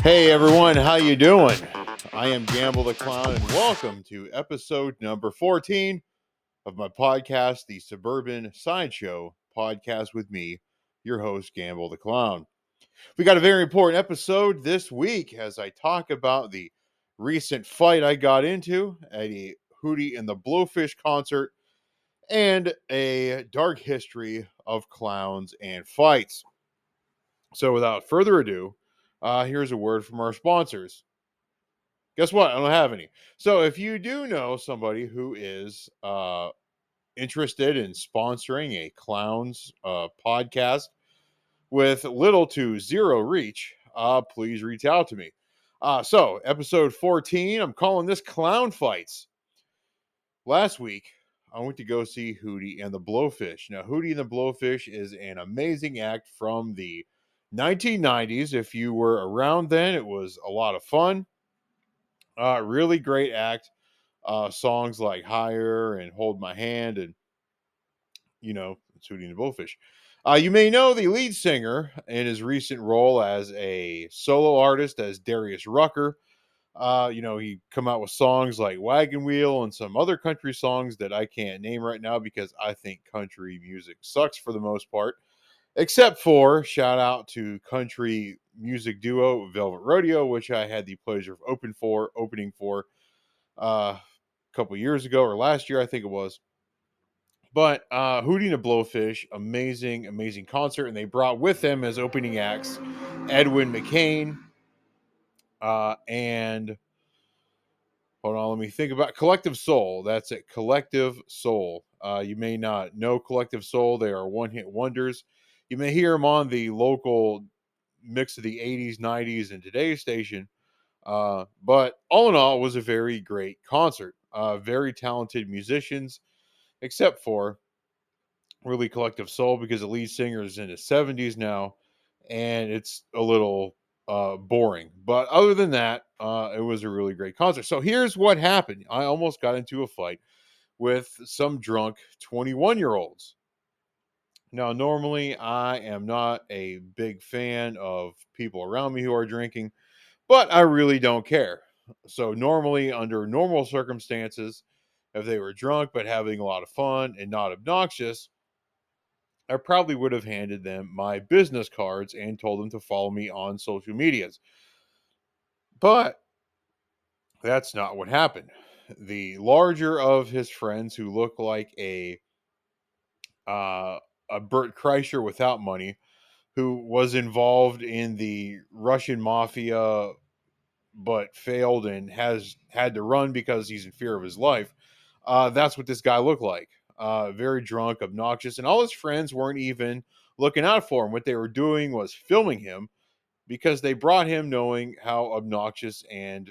Hey everyone, how you doing? I am Gamble the Clown, and welcome to episode number 14 of my podcast, the Suburban Sideshow podcast with me, your host, Gamble the Clown. We got a very important episode this week as I talk about the recent fight I got into at a Hootie and the Blowfish concert and a dark history of clowns and fights. So without further ado, here's a word from our sponsors. Guess what? I don't have any. So if you do know somebody who is interested in sponsoring a clowns podcast with little to zero reach, please reach out to me. So episode 14, I'm calling this Clown Fights. Last week, I went to go see Hootie and the Blowfish. Now, Hootie and the Blowfish is an amazing act from the 1990s. If you were around then, it was a lot of fun. Really great act. Songs like Higher and Hold My Hand and, it's Hootie and the Blowfish. You may know the lead singer in his recent role as a solo artist as Darius Rucker. He come out with songs like Wagon Wheel and some other country songs that I can't name right now because I think country music sucks for the most part. Except for shout out to country music duo Velvet Rodeo, which I had the pleasure of opening for a couple years ago or last year, I think it was. But Hootie and the Blowfish, amazing, amazing concert, and they brought with them as opening acts Edwin McCain and hold on, let me think about Collective Soul. That's it, Collective Soul. You may not know Collective Soul; they are one-hit wonders. You may hear them on the local mix of the 80s, 90s, and today's station. But all in all, it was a very great concert. Very talented musicians, except for really Collective Soul because the lead singer is in his 70s now, and it's a little boring. But other than that, it was a really great concert. So here's what happened. I almost got into a fight with some drunk 21-year-olds. Now, normally I am not a big fan of people around me who are drinking, but I really don't care. So normally, under normal circumstances, if they were drunk but having a lot of fun and not obnoxious, I probably would have handed them my business cards and told them to follow me on social medias. But that's not what happened. The larger of his friends, who looked like uh, a Bert Kreischer without money, who was involved in the Russian mafia but failed and has had to run because he's in fear of his life. That's what this guy looked like. Very drunk, obnoxious, and all his friends weren't even looking out for him. What they were doing was filming him because they brought him knowing how obnoxious and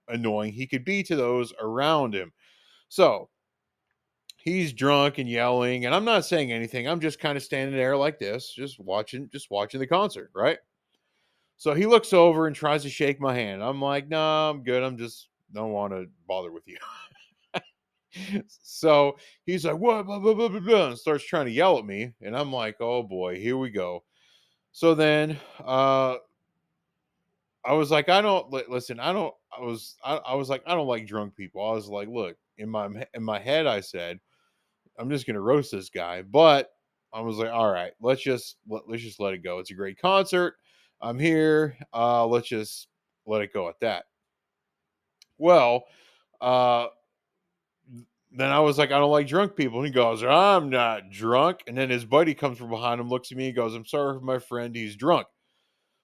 annoying he could be to those around him. So he's drunk and yelling, and I'm not saying anything. I'm just kind of standing there like this, just watching the concert, right? So he looks over and tries to shake my hand. I'm like, no, I'm good. I'm just don't want to bother with you. So he's like, what? Blah, blah, blah, blah, blah, and starts trying to yell at me. And I'm like, oh boy, here we go. So then I was like, I don't listen. I was like, I don't like drunk people. I was like, look, in my head, I said, I'm just gonna roast this guy. But I was like, all right, let's just let it go. It's a great concert. I'm here. Let's just let it go at that. Well, uh, then I was like, I don't like drunk people. And he goes, I'm not drunk. And then his buddy comes from behind him, looks at me, and goes, I'm sorry for my friend. He's drunk.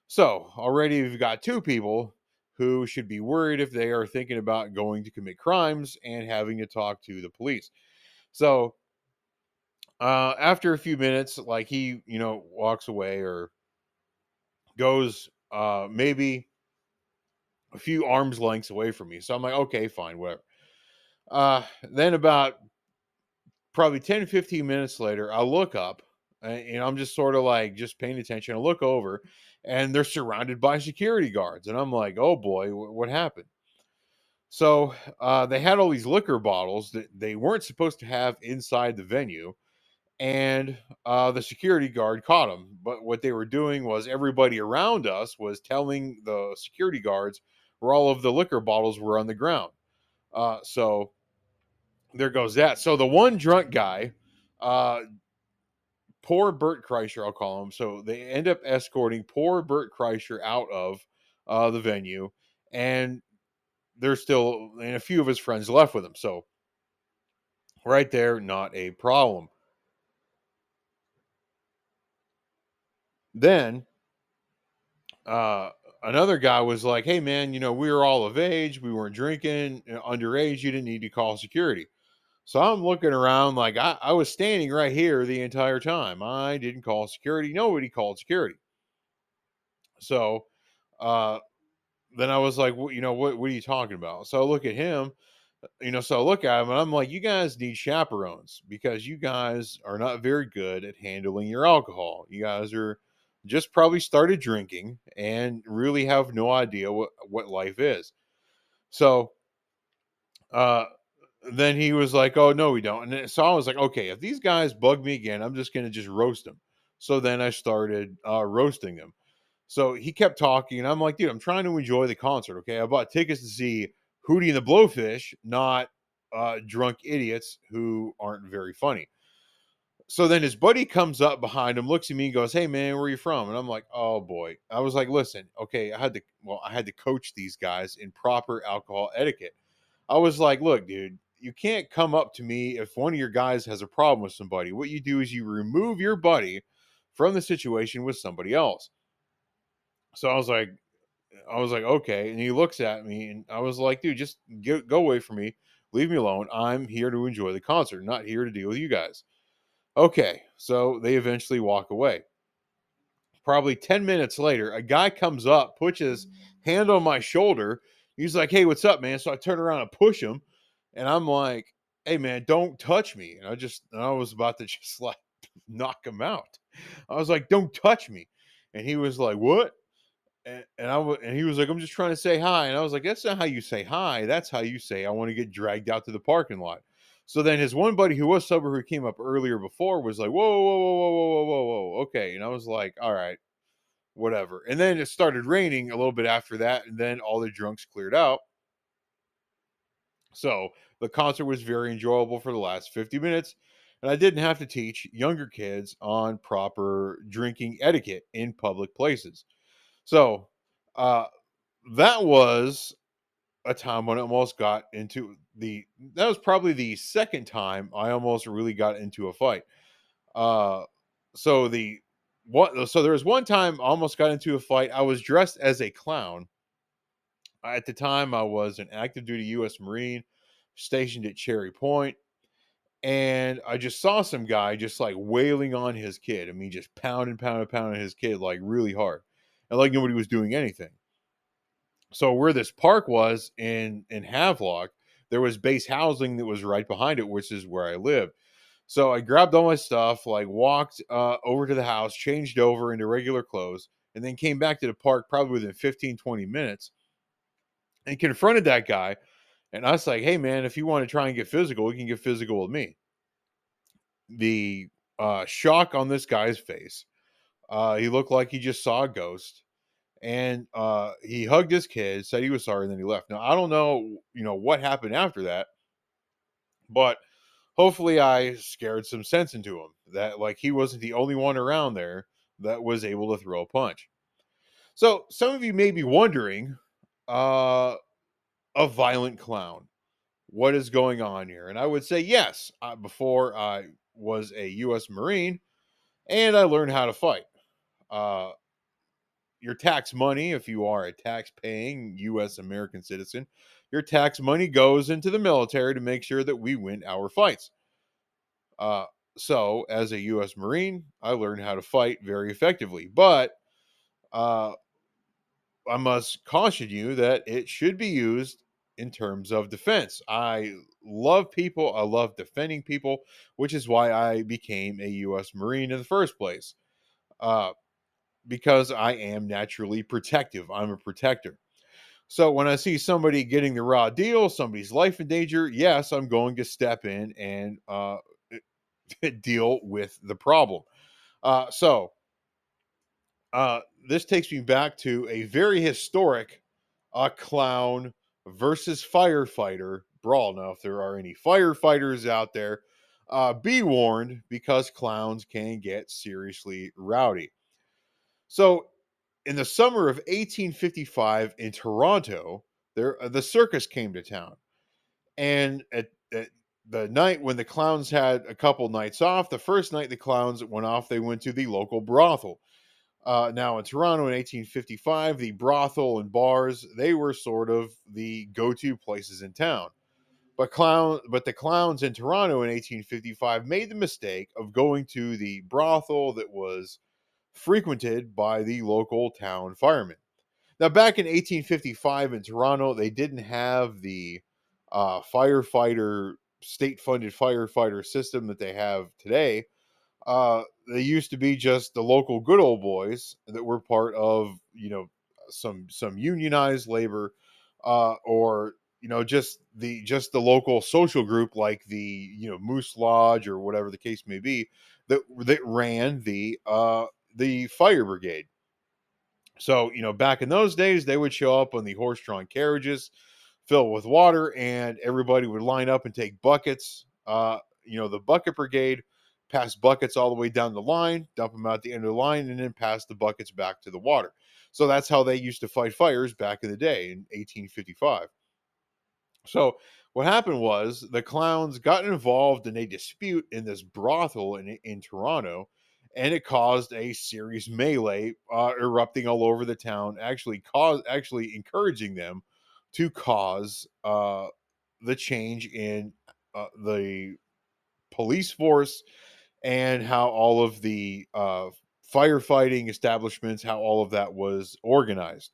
So already we've got two people who should be worried if they are thinking about going to commit crimes and having to talk to the police. So after a few minutes, like he, walks away or goes maybe a few arms lengths away from me. So I'm like, okay, fine, whatever. Then about probably 10, 15 minutes later, I look up and I'm just sort of like just paying attention. I look over and they're surrounded by security guards. And I'm like, oh boy, what happened? So they had all these liquor bottles that they weren't supposed to have inside the venue. and the security guard caught him. But what they were doing was everybody around us was telling the security guards where all of the liquor bottles were on the ground. So there goes that. So the one drunk guy, uh, poor Bert Kreischer, I'll call him. So they end up escorting poor Bert Kreischer out of the venue, and there's still and a few of his friends left with him. So right there, not a problem. Then uh, another guy was like, "Hey man, we were all of age, we weren't drinking, underage. You didn't need to call security." So I'm looking around like I was standing right here the entire time. I didn't call security. Nobody called security. So uh, then I was like, what are you talking about? So I look at him, so I look at him and I'm like, you guys need chaperones because you guys are not very good at handling your alcohol. You guys are just probably started drinking and really have no idea what life is. So uh then he was like, "Oh no, we don't." And so I was like, "Okay, if these guys bug me again, I'm just gonna just roast them." So then I started roasting them. So he kept talking, and I'm like, "Dude, I'm trying to enjoy the concert. Okay, I bought tickets to see Hootie and the Blowfish, not drunk idiots who aren't very funny." So then his buddy comes up behind him, looks at me, and goes, "Hey man, where are you from?" And I'm like, "Oh boy." I was like, "Listen, okay, I had to coach these guys in proper alcohol etiquette." I was like, "Look, dude, you can't come up to me if one of your guys has a problem with somebody. What you do is you remove your buddy from the situation with somebody else." So I was like, "Okay." And he looks at me and I was like, "Dude, just go away from me. Leave me alone. I'm here to enjoy the concert, not here to deal with you guys." Okay. So they eventually walk away. Probably 10 minutes later, a guy comes up, puts his hand on my shoulder. He's like, "Hey, what's up, man?" So I turn around and push him. And I'm like, "Hey, man, don't touch me." And I was about to just like knock him out. I was like, "Don't touch me." And he was like, "What?" And he was like, "I'm just trying to say hi." And I was like, "That's not how you say hi. That's how you say I want to get dragged out to the parking lot." So then his one buddy who was sober who came up earlier before was like, "Whoa, whoa, whoa, whoa, whoa, whoa, whoa, whoa, okay." And I was like, "All right, whatever." And then it started raining a little bit after that, and then all the drunks cleared out. So the concert was very enjoyable for the last 50 minutes, and I didn't have to teach younger kids on proper drinking etiquette in public places. So uh, that was a time when I almost got into that was probably the second time I almost really got into a fight. Uh, so there was one time I almost got into a fight. I was dressed as a clown. At the time, I was an active duty U.S. Marine stationed at Cherry Point, and I just saw some guy just like wailing on his kid. I mean, just pounding, pounding, pounding his kid like really hard, and like nobody was doing anything. So where this park was in Havelock, there was base housing that was right behind it, which is where I lived. So I grabbed all my stuff, like walked over to the house, changed over into regular clothes, and then came back to the park probably within 15, 20 minutes and confronted that guy. And I was like, "Hey, man, if you want to try and get physical, you can get physical with me." The shock on this guy's face, he looked like he just saw a ghost. And he hugged his kid, said he was sorry, and then he left. Now, I don't know, what happened after that, but hopefully I scared some sense into him that like he wasn't the only one around there that was able to throw a punch. So some of you may be wondering, uh, a violent clown, what is going on here? And I would say yes. Before I was a U.S. Marine, and I learned how to fight. Uh, your tax money, if you are a tax paying US American citizen, your tax money goes into the military to make sure that we win our fights. Uh, so, as a US Marine, I learned how to fight very effectively. But uh, I must caution you that it should be used in terms of defense. I love people, I love defending people, which is why I became a US Marine in the first place. Uh, because I am naturally protective, I'm a protector. So when I see somebody getting the raw deal, somebody's life in danger, yes, I'm going to step in and deal with the problem. So this takes me back to a very historic clown versus firefighter brawl. Now, if there are any firefighters out there, be warned because clowns can get seriously rowdy. So, in the summer of 1855 in Toronto, the circus came to town, and at the night when the clowns had a couple nights off, the first night the clowns went off, they went to the local brothel. Now in Toronto in 1855, the brothel and bars, they were sort of the go-to places in town. But the clowns in Toronto in 1855 made the mistake of going to the brothel that was frequented by the local town firemen. Now back in 1855 in Toronto, they didn't have the firefighter state-funded firefighter system that they have today. They used to be just the local good old boys that were part of, some unionized labor, or just the local social group, like the Moose Lodge or whatever the case may be, that ran the fire brigade. So back in those days, they would show up on the horse-drawn carriages filled with water, and everybody would line up and take buckets. The bucket brigade pass buckets all the way down the line, dump them out the end of the line, and then pass the buckets back to the water. So that's how they used to fight fires back in the day in 1855. So what happened was the clowns got involved in a dispute in this brothel in Toronto, and it caused a serious melee erupting all over the town. Actually encouraging them to cause the change in the police force, and how all of the firefighting establishments, how all of that was organized.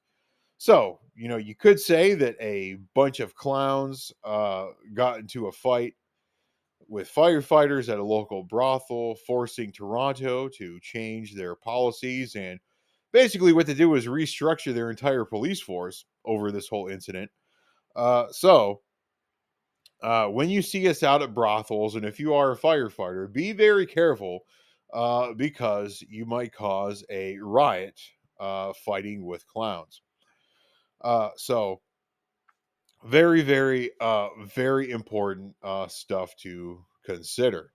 So, you could say that a bunch of clowns got into a fight with firefighters at a local brothel, forcing Toronto to change their policies. And basically, what they did was restructure their entire police force over this whole incident. When you see us out at brothels, and if you are a firefighter, be very careful, because you might cause a riot fighting with clowns. So very, very, very important stuff to consider.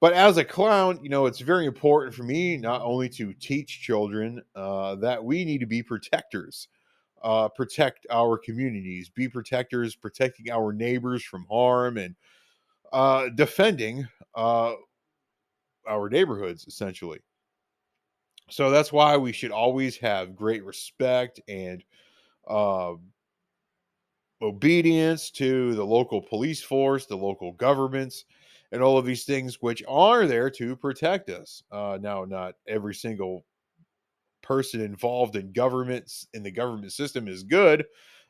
But as a clown, it's very important for me not only to teach children that we need to be protectors, protect our communities, be protectors, protecting our neighbors from harm, and defending our neighborhoods, essentially. So that's why we should always have great respect and uh, obedience to the local police force, the local governments, and all of these things which are there to protect us. Now, not every single person involved in the government system is good.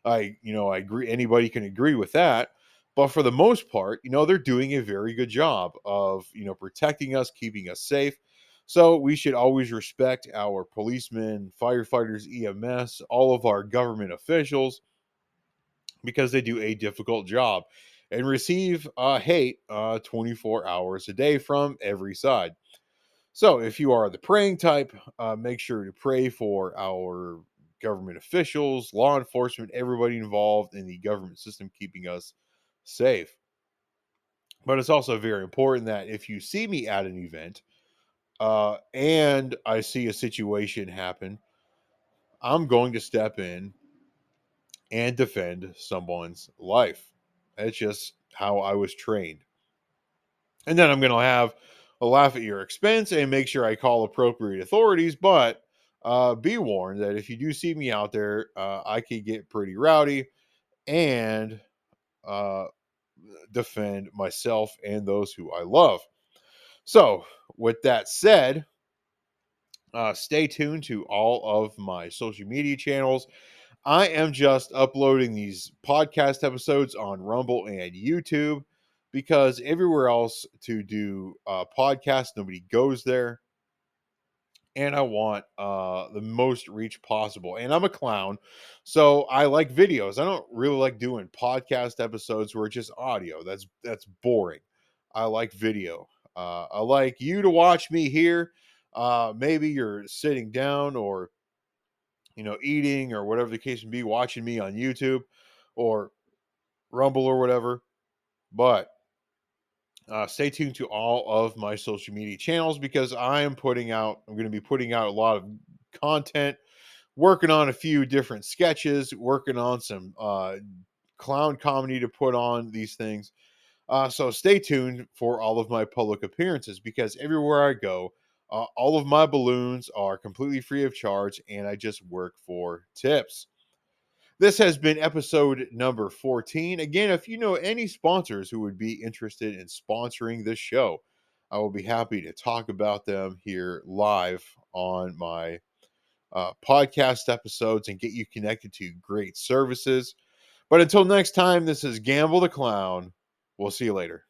I agree. Anybody can agree with that. But for the most part, they're doing a very good job of, protecting us, keeping us safe. So we should always respect our policemen, firefighters, EMS, all of our government officials, because they do a difficult job and receive hate 24 hours a day from every side. So, if you are the praying type, make sure to pray for our government officials, law enforcement, everybody involved in the government system, keeping us safe. But it's also very important that if you see me at an event and I see a situation happen, I'm going to step in and defend someone's life. That's just how I was trained. And then I'm going to have a laugh at your expense and make sure I call appropriate authorities. But be warned that if you do see me out there, I could get pretty rowdy and uh, defend myself and those who I love. So, with that said, stay tuned to all of my social media channels. I am just uploading these podcast episodes on Rumble and YouTube, because everywhere else to do podcasts, nobody goes there. And I want the most reach possible. And I'm a clown, so I like videos. I don't really like doing podcast episodes where it's just audio. That's boring. I like video. I like you to watch me here. Maybe you're sitting down or eating or whatever the case may be, watching me on YouTube or Rumble or whatever. But stay tuned to all of my social media channels because I'm going to be putting out a lot of content, working on a few different sketches, working on some clown comedy to put on these things. So stay tuned for all of my public appearances because everywhere I go, all of my balloons are completely free of charge and I just work for tips. This has been episode number 14. Again, if you know any sponsors who would be interested in sponsoring this show, I will be happy to talk about them here live on my podcast episodes and get you connected to great services. But until next time, this is Gamble the Clown. We'll see you later.